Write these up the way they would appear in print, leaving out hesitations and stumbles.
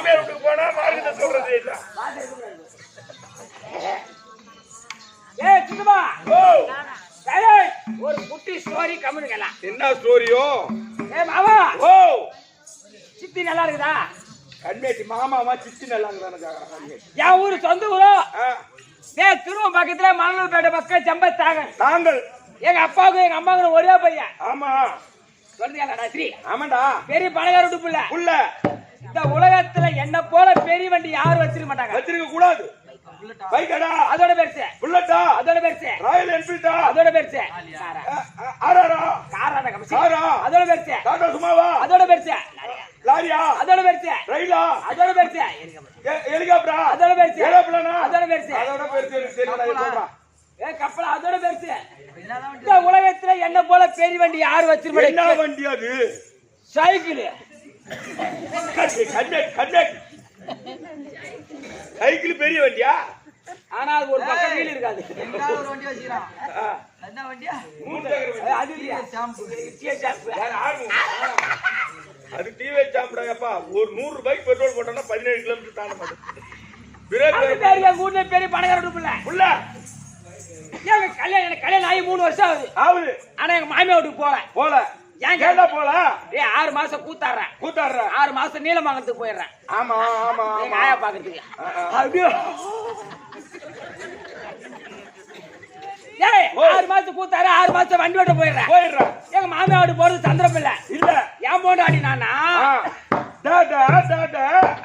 மாமியார் வீட்டுக்கு போனா மார்க்கெட்ட சொல்றது இல்ல. ஏய் சுத்தமா ஓ ஒரு குட்டி ஸ்டோரி கம்முனுக்கலாம். என்ன ஸ்டோரியோ? ஏ மாமா ஓ சித்தி நல்லா இருக்குதா? கண்மேட்டி மாமாவா சித்தி நல்லா இருக்குதானு என் ஊரு சொந்த ஊரோ திருவம் பக்கத்துல மணலூர்பேட்டை பக்கம் செம்பத்தாங்க. தாங்கள் எங்க அப்பாவுக்கும் எங்க அம்மாவுக்கும் ஒரே பையன். ஆமா சொல்றீங்களா ஸ்ரீ? ஆமாண்டா. பெரிய பணக்கார வீட்டு புள்ள. இந்த உலகத்துல என்ன போல பெரிய வண்டி யாரும் வச்சிருக்க மாட்டாங்க. வச்சிருக்க கூடாது. பைக்கடா அதோட பெருசு. புல்லட்டா அதோட பெருசு. ராயல் என்ஃபீல்டா அதோட பெருசு. ஆராரா காரான கம்பி. காரா அதோட பெருசு. டாடா சுமாவா அதோட பெருசு. லாரியா அதோட பெருசு. ரயிலா அதோட பெருசு. ஹெலிகாப்டரா அதோட பெருசு. ஏரோப்ளேனா அதோட பெருசு. அதோட பெருசு. சொல்றா ஏ கப்பல் அதோட பெருசு. இந்த உலகத்துல என்ன போல பெரிய வண்டி யாரும் வச்சிருக்க மாட்டாங்க. என்ன வண்டி அது? சைக்கிள். சைக்கிள் பெரிய வண்டியா? ஆனா அது ஒரு பக்கம் வீல் இருக்காது. ஒரு வண்டி வச்சிரான். என்ன வண்டியா? அது இல்லையா? ஷாம்பு. அது டிவி சாம்பிடாங்கப்பா. ஒரு 100 ரூபாய்க்கு பெட்ரோல் போட்டோம்னா 17 கிலோமீட்டர் தாண்ட மாட்டேன். பெரிய பெரிய பணக்கார புள்ள. எனக்கு கல்யாணம் ஆகி 3 வருஷம் ஆகுது. ஆனா எங்க மாமியா வீட்டுக்கு போல. ஏன் கேட்டா போல? 6 மாசம் கூத்தாடுறேன். 6 மாசம் நீலமங்கலத்துக்கு போயிடுறேன். ஆமா ஆமா எங்க ஆயா பாக்குறதுக்கு. அப்படியே 6 மாசம் கூத்தாரு 6 மாசம் வண்டி ஓட்ட போயிடுறேன். எங்க மாமியா வீட்டு போறது சந்திரம் இல்ல. ஏன் போண்டாடி நானா?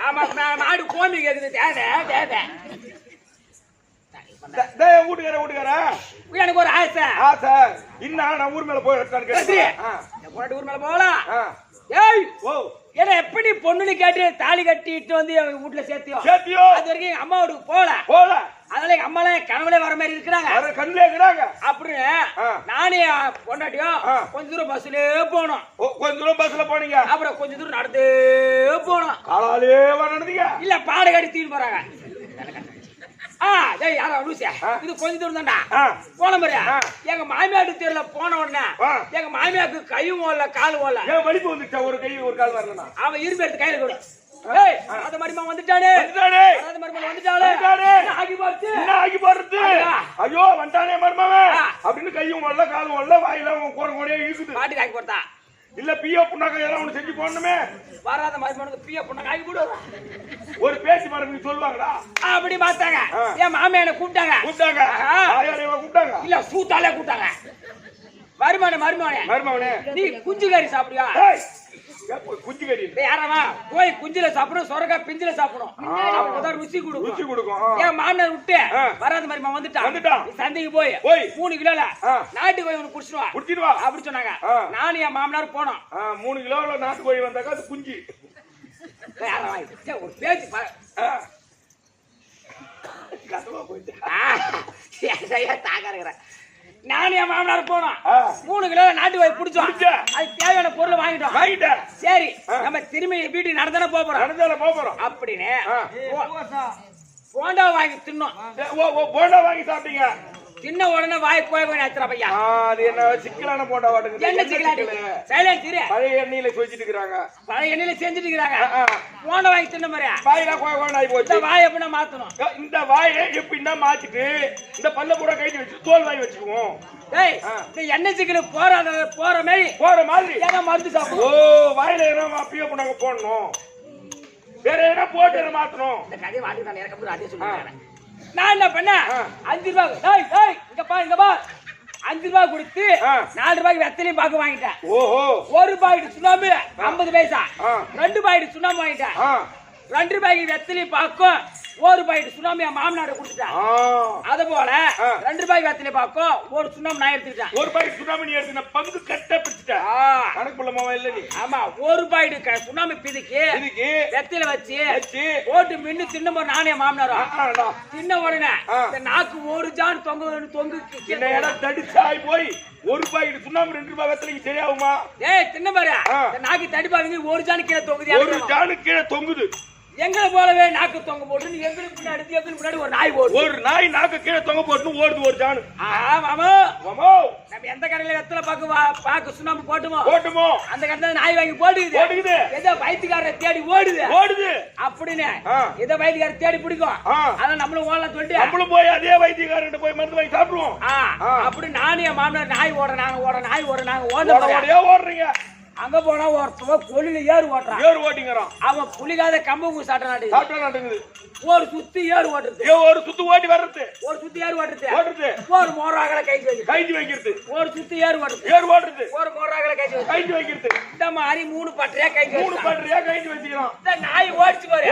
ஆமா மாடு கோமி கேக்குது. வீட்டுக்கார எனக்கு ஒரு ஆசை. இன்னும் நான் ஊர் மேல போய் ஊர் மேல போகலாம். ஏய் ஏன்னா எப்படி பொண்ணுன்னு கேட்டு தாலி கட்டிட்டு வந்து எங்க வீட்டுல சேர்த்தியோ அது வரைக்கும் எங்க அம்மா வீட்டுக்கு போல. அதனால எங்க அம்மா எல்லாம் கனவுல வர மாதிரி இருக்கிறாங்க. அப்படின்னு நானே பொண்டாட்டியும் கொஞ்ச தூரம் பஸ்ல போனோம். கொஞ்ச தூரம் பஸ்ல போனீங்க. அப்புறம் கொஞ்ச தூரம் நடந்து போனோம். காலாலே நடந்தீங்க? இல்ல பாட கட்டி தீன்னு போறாங்க. இது கொஞ்ச தூரம் தான்டா போன மாதிரி. எங்க மாமியாட்டு தெருல போன உடனே எங்க மாமியாருக்கு கையும் ஓடல காலும் ஓடல. வலிப்பு வந்துச்சா? ஒரு கை ஒரு கால் வரலனா அவன் இரும்பு எடுத்து கையில கொடு. அந்த மாதிரி வந்துட்டானே. ஆகி போறது. ஐயோ வந்துட்டானே மர்மவன் அப்படின்னு கையும் ஓடல காலும் ஓடல வாயில கோட கோடையே இருக்குது. பாட்டுக்கு ஆகி போட்டா இல்ல பியோ புண்ணாக்க ஏதாவது ஒண்ணு செஞ்சு போடணுமே. வராத மாதிரி பியோ புண்ணாக்க ஆகி போடு. ஒரு பேச்சு மரபு சொல்லுவாங்கடா. அப்படி பார்த்தாங்க. என் மாமியா என்ன கூப்பிட்டாங்க. இல்ல சூத்தாலே கூப்பிட்டாங்க. மருமகனே நீ குஞ்சு கறி சாப்பிடுயா? குஞ்சு கறி யாரவா போய் குஞ்சுல சாப்பிடும் சொரக்கா பிஞ்சுல சாப்பிடும். அப்பதான் ருசி கொடுக்கும். என் மாமனார் விட்டு வராத மாதிரி வந்துட்டான். சந்தைக்கு போய் 3 கிலோல நாட்டு கோழி ஒண்ணு குடிச்சிடுவா அப்படி சொன்னாங்க. நானும் என் மாமனார் போனோம். 3 கிலோல நாட்டு கோழி வந்தாக்கா அது குஞ்சு. ஒரு பேச்சு நானும் என் மாமனார் போனோம். 3 கிலோ நாட்டு கோழி பிடிச்சோம். அதுக்கு தேவையான பொருளை வாங்கிட்டோம். சரி நம்ம திரும்பி வீட்டுக்கு நடந்தானே போறோம் அப்படின்னு போண்டா வாங்கி தின்னோம். போண்டா வாங்கி சாப்பிட்டீங்க. சின்ன உடனே வாய் கோய ஆச்சுரா பையா. அது என்ன சிக்கலான போண்டா வாட்டுங்க. என்ன சிக்கலான சைலன்ட் இரு. பழைய எண்ணெயில செஞ்சிட்டு இருக்காங்க. போண்டா வாங்கி தின்ன மாதிரி வாயில கோய கோய ஆகி போச்சு. இந்த வாய் எப்படின்னா மாத்தணும். இந்த வாயை எப்படின்னா மாத்திட்டு இந்த பல்ல கூட கைட்டு வச்சு தோல் வாய் வச்சுக்குவோம். இந்த எண்ணெய் சிக்கல் போற மாதிரி ஏன்னா மருந்து சாப்பிடும். வாயில ஏன்னா பியோ பண்ணாங்க போடணும். வேற என்ன போட்டு மாத்தணும். இந்த கதையை வாட்டி நான் இறக்க அதே சொல்லுறேன். நான் என்ன பண்ண 5 ரூபாய் இங்க பா 5 ரூபாய் கொடுத்து 4 ரூபாய்க்கு வெத்தலையும் பாக்கு வாங்கிட்டேன். 1 பாக்கெட் சுண்ணாம்பு 50 பைசா. 2 பாக்கெட் சுண்ணாம்பு வாங்கிட்டேன். 2 ரூபாய்க்கு வெத்தலையும் பாக்கும் 1 பாக்கெட் சுண்ணாம்பு என் மாமனார கொடுத்துட்டேன். அது போல 2 ரூபாய்க்கு வெத்தலை பாக்கும் 1 சுண்ணாம்பு நான் எடுத்துக்கிட்டேன். 1 பாக்கெட் சுண்ணாம்பு நீ எடுத்து பங்கு கட்ட பிடிச்சிட்ட. கணக்கு பண்ண மாமா இல்ல நீ. ஆமா 1 பாக்கெட் சுண்ணாம்பு பிதுக்கி வெத்தலை வச்சு போட்டு மின்னு தின்னும்போது நானே மாமனாரும் தின்ன உடனே இந்த நாக்கு ஒரு ஜான் தொங்கு என்ன இடம் தடிச்சாய் போய் 1 பாக்கெட் சுண்ணாம்பு 2 ரூபாய் வெத்தலைக்கு சரியாகுமா? தின்ன பாரு நாக்கு தடிப்பாங்க 1 ஜான் கீழே தொங்குது. 1 ஜான் கீழே தொங்குது. எங்களை போலவே நாக்கு தொங்க போட்டு எங்களுக்கு முன்னாடி ஒரு நாய் ஓடுது. ஒரு நாய் நாக்கு கீழே தொங்க போட்டு ஓடுது ஒரு ஜானு. மாமா மாமா நம்ம எந்த கடையில வெத்தலை பாக்கு சுண்ணாம்பு போட்டுமோ அந்த கடையில நாய் வாங்கி போட்டுக்குது. ஏதோ வயிற்றுக்காரரை தேடி ஓடுது அப்படின்னு ஏதோ வயிற்றுக்காரரை தேடி பிடிக்கும். அதான் நம்மளும் ஓடலாம் சொல்லிட்டு நம்மளும் போய் அதே வைத்தியக்காரர்கிட்ட போய் மருந்து வாங்கி சாப்பிடுவோம். அப்படி நானும் என் மாமனார் நாய் நாங்க ஓடுறீங்க. அங்க போனா ஒருத்தவ கொல்லில ஏறு ஓட்டிங்கிறான். அவன் புலிகாத கம்பு சாப்பிட்டு ஒரு சுத்தி ஏறு ஓட்டுறது. ஒரு சுத்து ஓட்டி வர்றது. ஒரு சுத்தி ஏறு ஓட்டுறது. ஒரு மோராகல கைட்டு வைக்கிறது. ஒரு சுத்தி ஏறு ஓட்டுறது. ஒரு மோராகல கைட்டு வைக்கிறது. இந்த மாதிரி 3 பட்டறையா கைட்டு வச்சுக்கிறோம். இந்த நாய் ஓடிச்சு பாரு.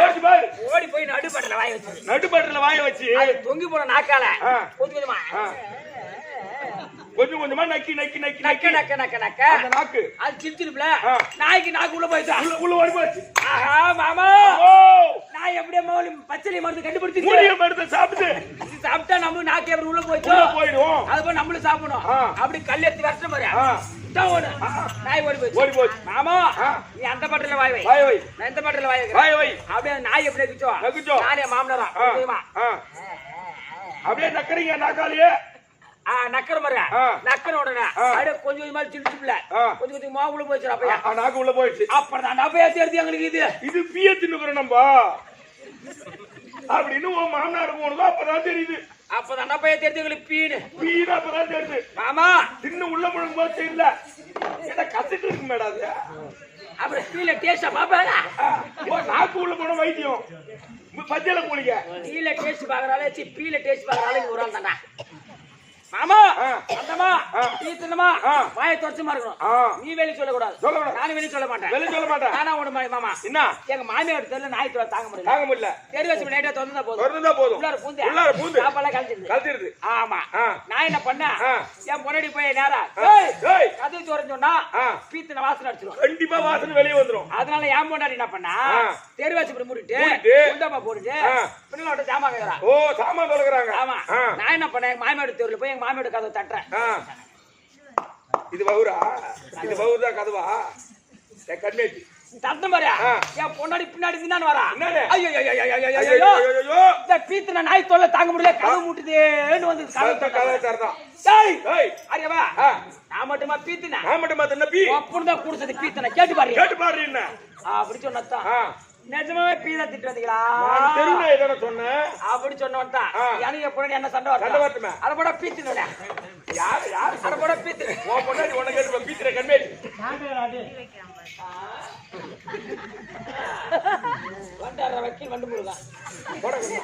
ஓடி போய் நடுப்பட்டல வாய வச்சு தொங்கி போன நாக்கால கொஞ்சம் கொஞ்சமா நக்கி அந்த நாக்கு அது சிரிச்சிருப்புல நாய்க்கு நாக்கு உள்ள போயிடுச்சு. உள்ள ஓடி போச்சு. மாமா நாய் எப்படியே பச்சளி மருந்து கண்டுபிடிச்சு மருந்து சாப்பிட்டா நம்ம நாக்கு எப்படி உள்ள போயிடும். அது போய் நம்மளும் சாப்பிடணும். அப்படி கல் எடுத்து வரட்ட மாதிரி நாய் ஓடி போச்சு. மாமா நீ அந்த பட்டல வாய் வை. நான் இந்த பட்டல வாய் வை. அப்படியே நாய் எப்படி நக்குச்சோ நானே மாமனாரா அப்படியே நக்கறீங்க நாக்காலியே. நக்கற மாதிரி நக்கற உடனே அப்படியே கொஞ்சம் கொஞ்சமா சிரிச்சுல கொஞ்சம் கொஞ்சமா உள்ள போயிடுச்சு. அப்பயா நாக்கு உள்ள போயிடுச்சு. அப்புறம் அப்பயா தெரிஞ்சு எங்களுக்கு இது பிய தின்னுக்குறோம் நம்ம அப்படின்னு உன் மாமனார் போனதோ அப்பதான் தெரியுது. அப்பதான் அப்பயா தெரிஞ்சு எங்களுக்கு பீனு அப்பதான் தெரியுது. மாமா தின்னு உள்ள முழுங்கும் போது தெரியல என்ன கசிட்டு இருக்கு மேடம். அப்புறம் பீல டேஸ்டா பாப்பாங்க. நாக்கு உள்ள போன வைத்தியம் பச்சையில போலிங்க பீல டேஸ்ட் பாக்குறாலே பீல டேஸ்ட் பாக்குறாலே ஒரு ஆள் தானே. மாமா அந்தமா தீத்தனமா வாயை தொடச்சமா இருக்கணும். நீ வெளிய சொல்ல கூடாது. நானும் வெளிய சொல்ல மாட்டேன். நானா உன மாமா என்ன எங்க மாமியார் தெரியல நாய் தொலை தாங்க முடியல. தெரிய வச்சு நைட்டா திறந்தா போதும். உள்ளார பூந்து சாப்பாடுலாம் கலந்துருது. ஆமா நான் என்ன பண்ணேன் என் முன்னாடி போய் நேரா கதை சொன்னா பீத்தன வாசனை அடிச்சிடும். கண்டிப்பா வாசனை வெளியே வந்துடும். அதனால என் முன்னாடி என்ன பண்ணா தெரு வச்சு மூடிட்டு உண்டமா போட்டுட்டு பிள்ளைங்களோட சாமான் கேக்குறா. சாமான் தொலைக்கிறாங்க. ஆமா நான் என்ன பண்ணேன் எங்க மாமியார் தெருல போய் மாமியோட கதவை தட்டுறேன். இது பவுரா கதவா கண்ணேட்டி தட்ட மாதிரியா என் பொன்னாடி பின்னாடி தின்னான்னு வரா. பீத்தன நாய் தொல்லை தாங்க முடியல. கதவு மூட்டுதேன்னு வந்து அறியவா நான் மட்டுமா பீத்தினா அப்படிதான் குடிச்சது பீத்தனை கேட்டு பாரு என்ன அப்படி சொன்னதான் நிஜமாவே பீதா திட்டுறீங்களா சொன்னேன் அப்படி சொன்னவன்தான் எனக்கு எப்படி என்ன சண்டை வரட்டுமே அதை போட பீத்தின அதை போட பீத்தின உனக்கு பீத்திர கண்மேடி வண்டார வக்கீல் வந்து முருகா வருவாய்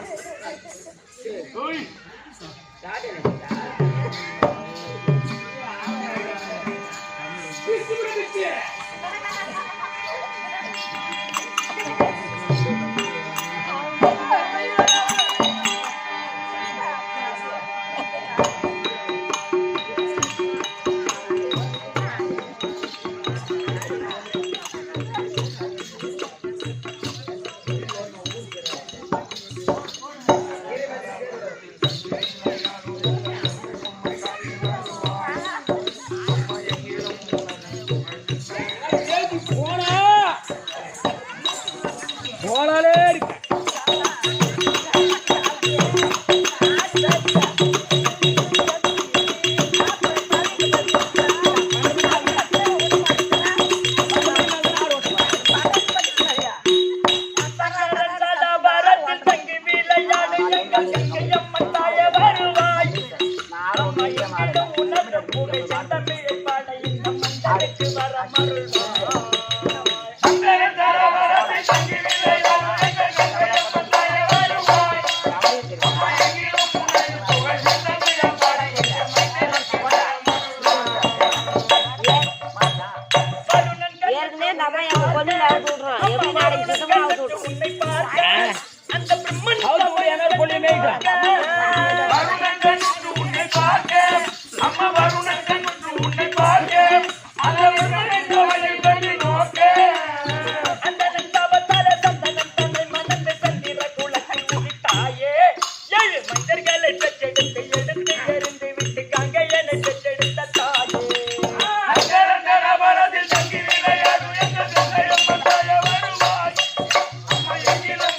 அம்மா எங்கிலும்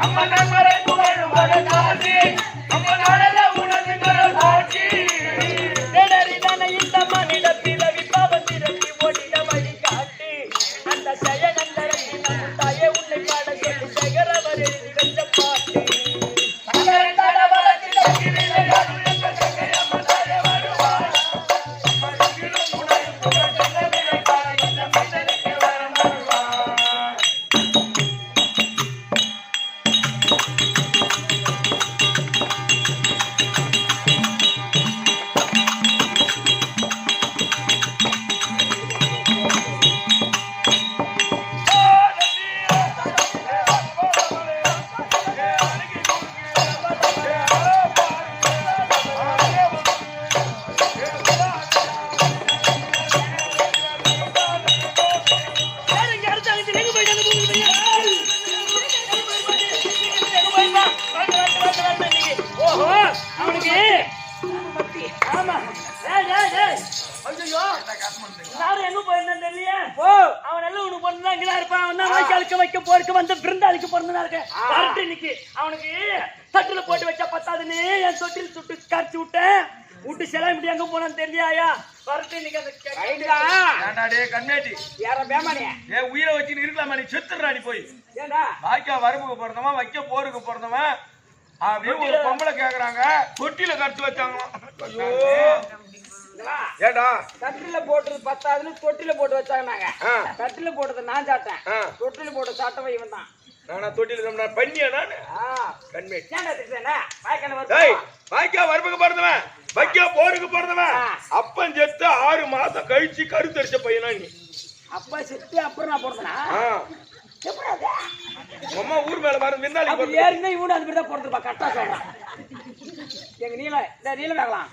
அம்மா நண்பரை புகழும் ஒரு நாசி அம்மா நாடல உனது கரம் சாட்சி தேடறிதான இந்த மனித பிறவி பாவத்திற்கு ஓடிட வழி காட்டு அந்த ஜெயநந்தரை நம் தாயே உன்னை பாட சொல்லி சேகரவர் எழுதி வச்ச பாட்டு அவனுக்கு தட்டுல போட்டு வச்சா பத்தாதுன்னு என் தொட்டில் சுட்டு கரைச்சு விட்டேன் விட்டு செலவு முடியும் எங்க போனான்னு தெரியலையா வரட்டு இன்னைக்கு அந்த கண்ணாடி யார பேமானியா ஏன் உயிரை வச்சுன்னு இருக்கலாமா நீ செத்துடுறா நீ போய் ஏண்டா வாய்க்கா வரம்புக்கு பிறந்தவன் வைக்க போருக்கு பிறந்தவன் அப்படின்னு ஒரு பொம்பளை கேக்குறாங்க தொட்டில கரைச்சு வச்சாங்களாம் ஐயோ ஏடா தட்டுல போட்டது பத்தாதுன்னு தொட்டில போட்டு வச்சாங்க நாங்க தட்டுல போட்டது நான் சாப்பிட்டேன் தொட்டில போட்ட சாப்பிட்டவன் இவன் தான் நானா தொட்டில பண்ணியா நானு கண்மேட் ஏண்டா வாய்க்கா வரம்புக்கு பிறந்தவன் வைக்க போருக்கு பிறந்தவன் அப்பன் செத்து 6 மாசம் கழிச்சு கருத்தரிச்ச பையனா நீ அப்பா செத்து அப்புறம் நான் பிறந்தனா அம்மா ஊர் மேல வர விருந்தாளி ஏறினா இவனு அது மாதிரி தான் பிறந்திருப்பா கரெக்டா சொல்றான் எங்க நீலம் வாங்கலாம்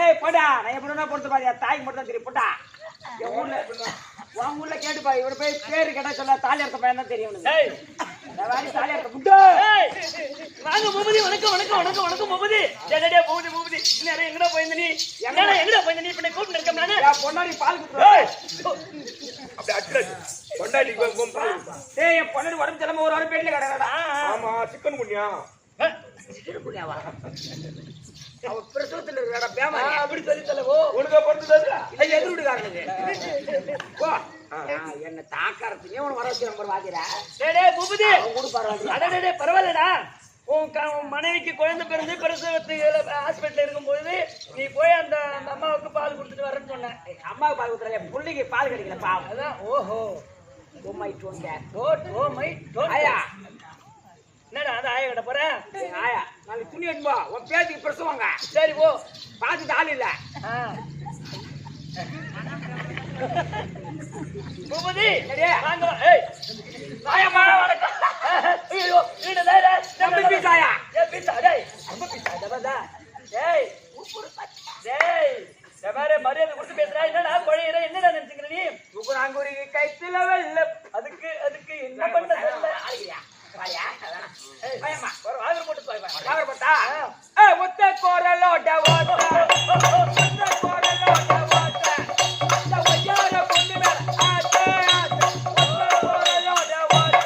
ஏய் போடா நான் எப்படின்னா பொறுத்து பாரு தாய்க்கு மட்டும் தான் தெரியும் போட்டா என் ஊர்ல உன் ஊர்ல கேட்டுப்பா இவரு போய் பேரு கேட்டா சொல்ல தாலி அர்த்த பையன் தான் தெரியும் தாலி அர்த்த புட்டா வாங்க மூபதி வணக்கம் வணக்கம் வணக்கம் வணக்கம் மூபதி டேடே மூபதி மூபதி நேரா எங்கடா போயிருந்த நீ எங்கடா போயிருந்த நீ இப்ப கூப்பிட்டு இருக்கேன் நானு பொன்னாடி பால் குடுறேன் அப்படி அட்ல பொண்டாடி பால் டேய் என் பொன்னாடி உடம்பு செலம ஒரு வாரம் பேட்ல கடடா ஆமா சிக்கன் குனியா சிக்கன் குனியாவா அவ பிரசவத்துல இருக்கடா பேமா அப்படி சொல்லி தலவோ உனக்கு பொறுத்துதாது எதிர் வீட்டுக்காரனுக்கு போ என்ன தாக்கறதுக்கு உன வர வச்சு நம்பர் வாதிரா டேய் பூபதி குடு பரவாயில்லை அடடே பரவாயில்லடா உன் மனைவிக்கு குழந்தை பிறந்து பிரசவத்துக்கு ஹாஸ்பிடல்ல இருக்கும்போது நீ போய் அந்த அம்மாவுக்கு பால் கொடுத்துட்டு வரேன்னு சொன்னேன் அம்மாவுக்கு பால் கொடுத்துறல புள்ளைக்கு பால் கிடைக்கல பாவம் அதான் ஓஹோ oh my don't oh my don't ஆயா என்னடா அது ஆயா கிட்ட போறேன் ஆயா நாளைக்கு துணி எடுப்பா உன் பேத்திக்கு பிரசவங்க சரி போ பாத்துட்டு ஆள் இல்ல பூபதி வாங்க ஏய் ஆயா மாட வணக்கம் ஐயோ நீங்க டேய் நம்ம பீசாயா ஏ பீசா டேய் நம்ம பீசா டபதா டேய் டேய் சபாரே மரியாதை கொடுத்து பேசுறா என்னடா கோழையற என்னடா நினைச்சுக்கிற நீ உபராங்குரி கைத்தில வெல்ல அதுக்கு என்ன பண்ண சொல்ல ஆளியா வாயா ஏய் பயமா ஒரு வாகர் போட்டு போய் வாகர் போட்டா ஏய் ஒத்த கோரலோட ஓட்ட ஒத்த கோரலோட ஓட்ட அந்த வய்யார பொண்ணு மேல ஆட்டே ஒத்த கோரலோட ஓட்ட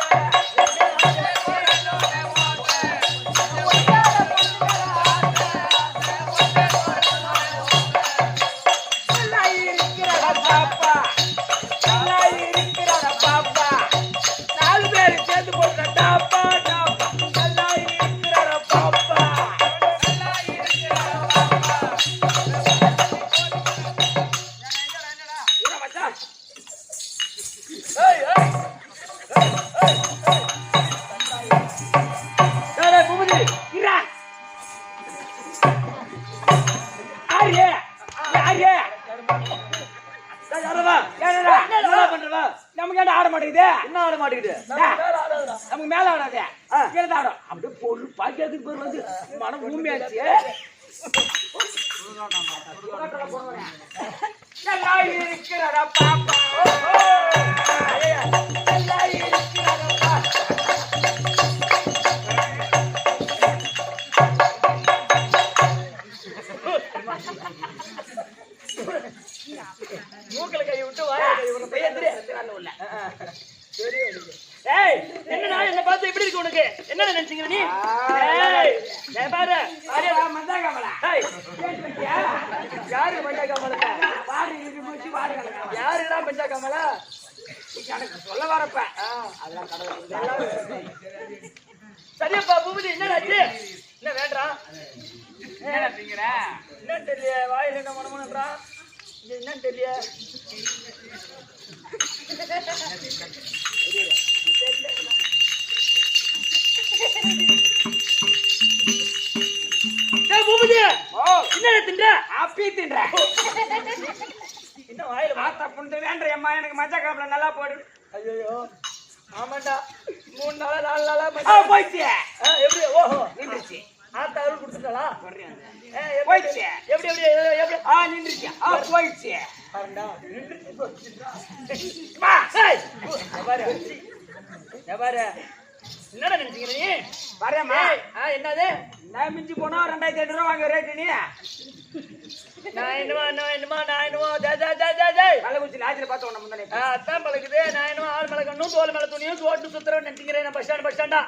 நமக்கு ஆட மாட்டேங்குது என்ன ஆட மாட்டேங்குது நமக்கு மேல ஆடாது கீழே ஆடும் அப்படியே பொண்ணு பாக்கிறதுக்கு பேர் வந்து மனம் பூமியாச்சு நல்லா இருக்கிறடா பாப்பா நல்லா இருக்கிறடா மூக்கல கை விட்டு வாயில கை விட்டு பையன் தெரியாது இல்ல சரி உனக்கு என்ன நினைச்சீங்க நீ பாரு மந்தா கமலா யாரு மஞ்சா கமலா பாரு இது முடிச்சு பாரு யாருடா மஞ்சா கமலா எனக்கு சொல்ல வரப்ப அதெல்லாம் கடவுள் சரியப்பா பூபதி என்னடாச்சு என்ன வேண்டாம் என்ன திங்கிற என்ன தெரியல வாயில் என்ன மனமனன்றான் என்ன தெரியல பூபதி என்ன தின்ற அப்பி தின்ற இன்னும் வாயில மாத்தா புண்டு வேண்ட அம்மா எனக்கு மஞ்சள் காப்பில நல்லா போடு ஐயோ ஆமாண்டா 3 நாளா 4 நாளா போயிடுச்சு எப்படி ஓஹோ நின்றுச்சு ஆத்தா அருள் கொடுத்துட்டாளா போயிடுச்சு எப்படி எப்படி எப்படி நின்றுச்சு போயிடுச்சு பாரு என்னடா நினைச்சீங்க நீ வரேம்மா என்னது நான் மிஞ்சி போனா 2800 ரூபா வாங்க ரேட்டு நீ நான் என்னமோ கள்ளக்குறிச்சி லாட்ஜில பார்த்து உன்ன முன்னாடி அத்தான் பழகுது நான் என்னமோ ஆள் மழக்கணும் தோல் மேல துணியும் தோட்டு சுத்துறேன் நினைச்சுக்கிறேன் பஸ் ஸ்டாண்டா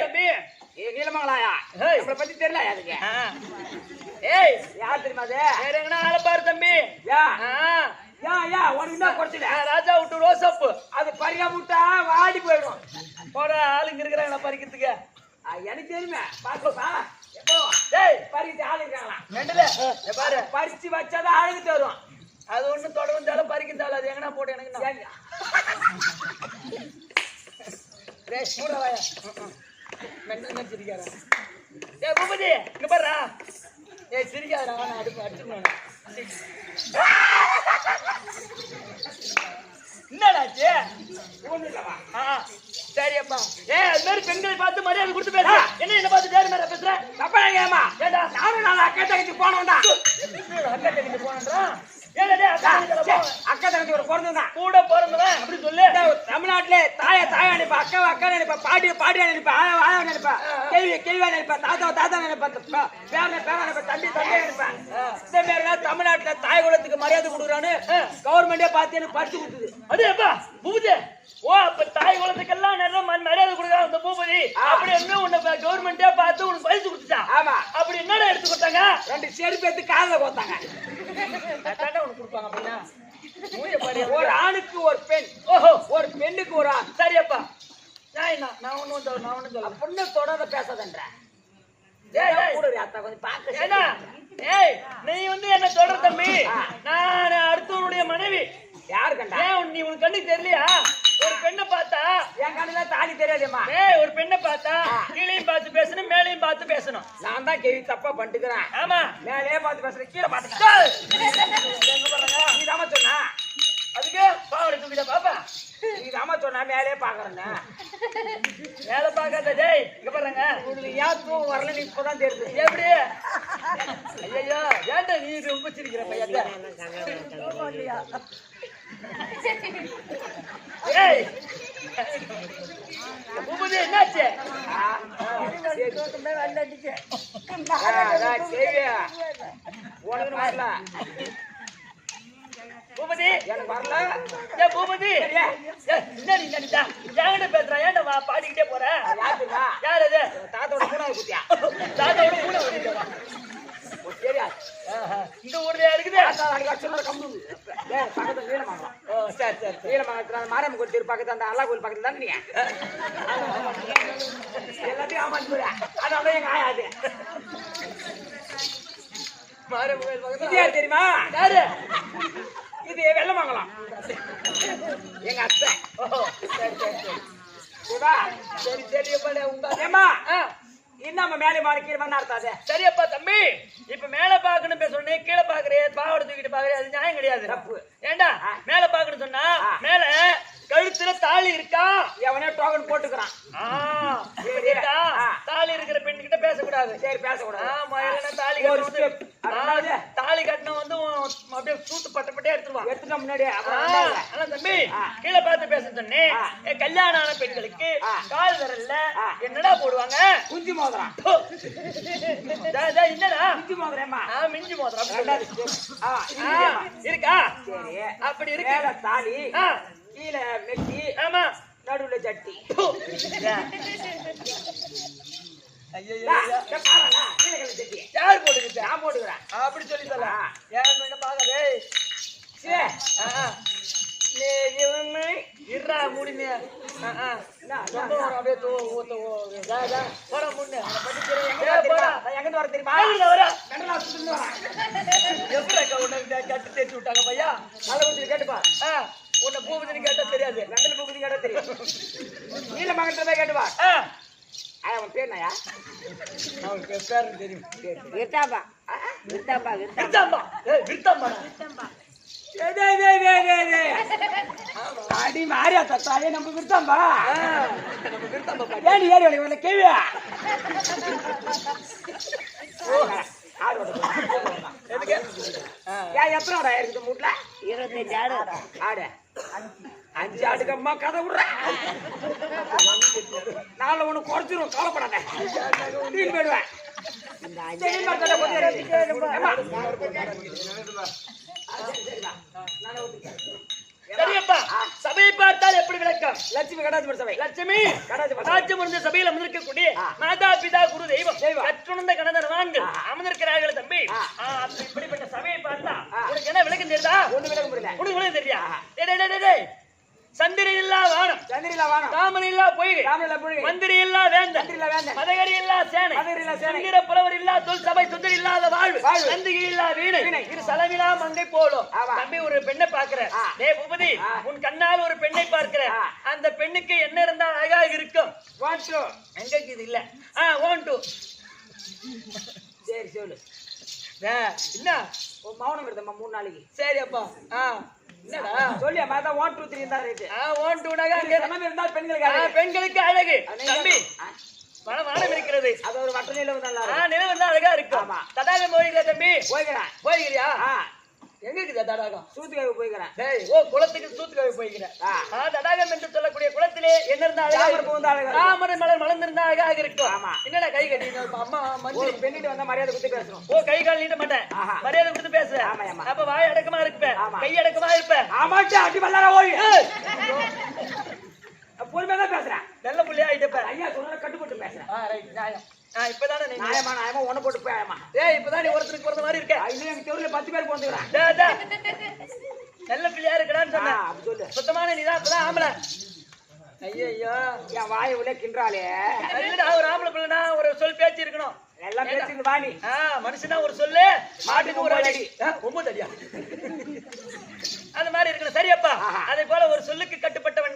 தம்பி நீலமங்களாயா நம்மளை பத்தி தெரியல அதுக்கு ஏய் யார் தெரியுமா அது வேற எங்கன்னா ஆளை பாரு தம்பி உனக்கு என்ன குறைச்சல ராஜா விட்டு ரோசப்பு அது பறியா முட்டா வாடி போயிடும் போற ஆளுங்க இருக்கிறாங்களா பறிக்கிறதுக்கு எனக்கு தெரியுமே பாப்பா பறிக்கிட்டு ஆளு இருக்காங்களா ரெண்டுல பாரு பறிச்சு வச்சாதான் ஆளுக்கு தரும் அது ஒண்ணு தொடர்ந்தாலும் பறிக்கிறதால அது எங்கன்னா போட்டு எனக்கு சிரிக்காத ஏ பூபதி இங்க பாருடா ஏ சிரிக்காதடா நான் அடிச்சுக்கணும் என்னடாச்சு சரியப்பா அது மாதிரி பெண்களை பார்த்து மரியாதை கொடுத்து பேச என்ன பார்த்து வேறு மாதிரி பேசுற தப்பா ஏமா ஏடா நானும் நான் அக்கா தங்கச்சி போனோம்டா அக்கா தங்கச்சி போனன்றா அக்கா தங்கச்சி ஒரு பிறந்ததான் கூட பிறந்தவன் அப்படி சொல்லு தமிழ்நாட்டுல தாயா நினைப்பா அக்கா நினைப்பா பாட்டியா நினைப்பா ஆயா நினைப்பா கேள்வியா நினைப்பா தாத்தா நினைப்பா பேர நினைப்பா தம்பியா நினைப்பா இந்த மாதிரி தமிழ்நாட்டுல தாய் குலத்துக்கு மரியாதை கொடுக்குறான்னு கவர்மெண்டே பார்த்து எனக்கு படிச்சு கொடுத்தது அது எப்பா பூஜை அப்ப தாய் குலத்துக்கெல்லாம் நிறைய மரியாதை கொடுக்குறாங்க அந்த பூபதி அப்படி என்ன உன்னை கவர்மெண்டே பார்த்து உனக்கு பரிசு கொடுத்துட்டா ஆமா அப்படி என்னடா எடுத்து கொடுத்தாங்க 2 செருப்பு எடுத்து காலில் போத்தாங்க உனக்கு கொடுப்பாங்க அப்படின்னா ஒரு ஆணுக்கு ஒரு பெண் ஒரு பெண்ணுக்கு ஒரு ஆண் சரியப்பா நான் ஒண்ணு சொல்ல பொண்ணு தொடர பேசாதன்ற நீ வந்து என்ன தொடர தம்பி நான் அடுத்தவனுடைய மனைவி யாரு கண்டா நீ உனக்கு கண்ணுக்கு தெரியலையா ஒரு பெண்ணை பார்த்தா என் கண்ணுல தாலி தெரியாதேம்மா ஒரு பெண்ணை பார்த்தா கீழையும் பார்த்து பேசணும் மேலையும் பார்த்து பேசணும் நான் தான் கேள்வி தப்பா பண்ணிட்டுக்கிறேன் ஆமா மேலே பார்த்து பேசுறேன் கீழே பார்த்து நீ தாம சொன்னா அதுக்கு பாவடை தூக்கிட்ட பாப்பா நீ தாம சொன்னா மேலே பாக்குறேன்னு மேல பாக்காத டேய் இங்க பாருங்க உங்களுக்கு ஏன் தூக்கம் வரல நீ இப்பதான் தெரியுது எப்படி ஐயோ ஏன்டா நீ ரொம்ப சிரிக்கிற பையன் ஏய் பூபதி என்னாச்சு உனக்கு வரல பூபதி எனக்கு வரல பூபதி என்ன பேசுறா ஏன்டா பாடிக்கிட்டே போற யார் அது தாத்தோட மூணாவது குத்தியா தாத்தாவோட மூணு ஓடிட்டா தெரியாது இந்த ஊர்ல இருக்குது பக்கத்துல நீலமங்கலம் நீலமங்கலத்துல மாரியம்மன் கோயில் தெரு பக்கத்துல அந்த அல்லா கோயில் பக்கத்துல தானே நீ எல்லாத்தையும் ஆமாந்து அதோட எங்க ஆயாது மாரியம்மன் கோயில் பக்கத்துல தெரியுமா யாரு இது வெள்ளமங்கலம் எங்க அத்தை சரி சரி உங்க ஏமா இன்னும் மேலே மாறி கீழே மாதிரி நடத்தாதே சரியப்பா தம்பி இப்ப மேல பாக்கணும் பேசுறே கீழே பாக்குறே பாவடை தூக்கிட்டு பாக்குறே அது நியாயம் கிடையாது தப்பு ஏண்டா மேல பாக்கணும் சொன்னா மேல கழுத்துல தாலி இருக்கா எவனே டோக்கன் போட்டுக்கிறான் தாலி இருக்கிற பெண் கிட்ட பேசக்கூடாது சரி பேசக்கூடாது ஆமா இல்லைன்னா தாலி கட்டணும் தாலி கட்டணும் வந்து அப்படியே சூத்து பட்டப்பட்டே எடுத்துருவான் முன்னாடியே தம்பி கீழே பார்த்து பேச சொன்னேன் கல்யாணம் ஆன பெண்களுக்கு கால் விரல்ல என்னடா போடுவாங்க குஞ்சு மோதிரம் என்னடா குஞ்சு மோதிரமா மிஞ்சி மோதிரம் இருக்கா சரி அப்படி இருக்கு தாலி கீழே மெட்டி ஆமா நடுவுல சட்டி ஐயோ நீலக்கல்ல சட்டி யார் போட்டுக்கிட்ட நான் போட்டுக்கிறேன் அப்படி சொல்லி தரல ஏன் என்ன பாக்கதே சே நீ இவனே இருடா முடினே அப்படியே போற முன்னே எங்க வர தெரியுமா வர மெட்ராஸ்ல வரேன் எப்படி உனக்கு கட்டு தேய்ச்சி விட்டாங்க பையா நல்ல கொஞ்சம் கேட்டுப்பா உன்னை பூபதினு கேட்டா தெரியாது ரெண்டல் பூபதி கேட்டா தெரியும் நீல மகன் போய் கேட்டுப்பா அவன் பேர் என்னயா அவனுக்கு பேரு தெரியும் விருத்தாம்பா விருத்தாம்பா விருத்தாம்பா விருத்தாம்பா அடி மாறியா தத்தாயே நம்ம விருத்தாம்பா நம்ம விருத்தாம்பா ஏன் ஏறி வழி வரல கேள்வி எத்தனை இருக்குது மூட்ல 25 ஆடு ஆடு 5 ஆடுக்கு அம்மா கதை விடுற நாளை ஒண்ணு குறைச்சிரும் கவலைப்படாத தீன் போயிடுவேன் சரியப்பா சபையை பார்த்தால் எப்படி விளக்கம் லட்சுமி கடாச்சி சபை லட்சுமி காட்சி முடிந்த சபையில் அமர்ந்திருக்கக்கூடிய மாதா பிதா குரு தெய்வம் கற்றுணர்ந்த கணவர் வான்கள் அமர்ந்திருக்கிறார்கள் தம்பி இப்படிப்பட்ட சபையை பார்த்தா உனக்கு என்ன விளக்கம் தெரியுதா ஒண்ணு விளக்க முடியல உனக்கு விளக்கம் தெரியா சந்திரி இல்லா வானம் சந்திரில வானம் தாமரை இல்லா பொய்கை ராமல பொய்கை மந்திரி இல்லா வேந்தன் மந்திரில வேந்தன் மதகரி இல்லா சேனை மதகரி இல்லா சேனை சுந்தர புலவர் இல்லா தொல் சபை சுந்தரி இல்லாத வாழ்வு நந்திகை இல்லா வீணை இரு சலமிலா மங்கை போலும் தம்பி ஒரு பெண்ணை பார்க்கிற டேய் பூபதி உன் கண்ணால் ஒரு பெண்ணை பார்க்கிற அந்த பெண்ணுக்கு என்ன இருந்தா அழகாக இருக்கும் want to எங்க இது இல்ல want to சரி சொல்லு என்ன மௌனம் இருந்தம்மா 3 நாளைக்கு சரி அப்பா என்னடா சொல்லியா மாதா 1 2 3 தான் ரேட் want to நகா சமம் இருந்தால் பெண்களுக்கு பெண்களுக்கு அழகு தம்பி வானம் இருக்கிறது அது ஒரு வட்ட நிலவு நல்லா நிலவு தான் அழகா இருக்கும் தடாகம் போகிறீங்களா தம்பி போய்க்கிறேன் போய்கிறியா எங்க இருக்குது தடாகம் சூத்துக்காக போய்க்கிறேன் டேய் குளத்துக்கு சூத்துக்காக போய்க்கிறேன் தடாகம் என்று சொல்லக்கூடிய குளத்திலே என்ன இருந்தா அழகா தாமரை மலர் மலர்ந்திருந்தா அழகாக இருக்கும் என்னடா கை கட்டி அம்மா மஞ்சள் பெண்ணிட்டு வந்தா மரியாதை கொடுத்து பேசணும் கை கால் நீட்ட மாட்டேன் மரியாதை கொடுத்து பேசுறேன் அப்ப வாய் அடக்கமா இருப்பேன் கை அடக்கமா இருப்பேன் ஆமாட்டா அடி வல்லார ஓய் பொறுமையா தான் பேசுறேன் நல்ல புள்ளையா ஆயிட்டப்ப ஐயா சொல்ற கட்டுப்பட்டு பேசுறேன் ரைட் நியாயம் இப்பதானே நியாயமா நியாயமா ஒண்ணு போட்டு போயாமா இப்பதான் நீ ஒருத்தருக்கு பிறந்த மாதிரி இருக்க இன்னும் எங்க தெருவுல 10 பேர் போந்துக்கிறான் நல்ல பிள்ளையா இருக்கடான்னு சொன்னேன் சொல்லு சுத்தமான நீதான் இப்பதான் ஆம்பளை ஐயோ என் வாயை உள்ள கின்றாளே ஒரு ஆம்பளை பிள்ளைனா ஒரு சொல் பேச்சு இருக்கணும் எல்லாம் பேசிட்டு வாணி மனுஷனா ஒரு சொல்லு மாட்டுக்கு ஒரு அடி 9 அடியா அந்த மாதிரி இருக்கணும் சரியப்பா அதே போல ஒரு சொல்லுக்கு கட்டுப்பட்டவன்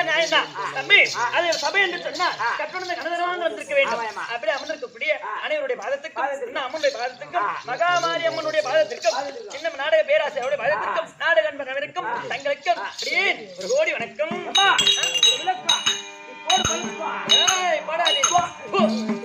நியாயம்தான் தம்பி அது சபை என்று சொன்னா கட்டுணர்ந்த கணவராக வந்திருக்க வேண்டும் அப்படி அமர்ந்திருக்கக்கூடிய அனைவருடைய பாதத்துக்கும் அம்மனுடைய பாதத்துக்கும் மகாமாரி அம்மனுடைய பாதத்திற்கும் இன்னும் நாடக பேராசிரியருடைய பாதத்திற்கும் நாடக அன்பனவருக்கும் தங்களுக்கும் ஒரு கோடி வணக்கம் விளக்கா போடு போடாதே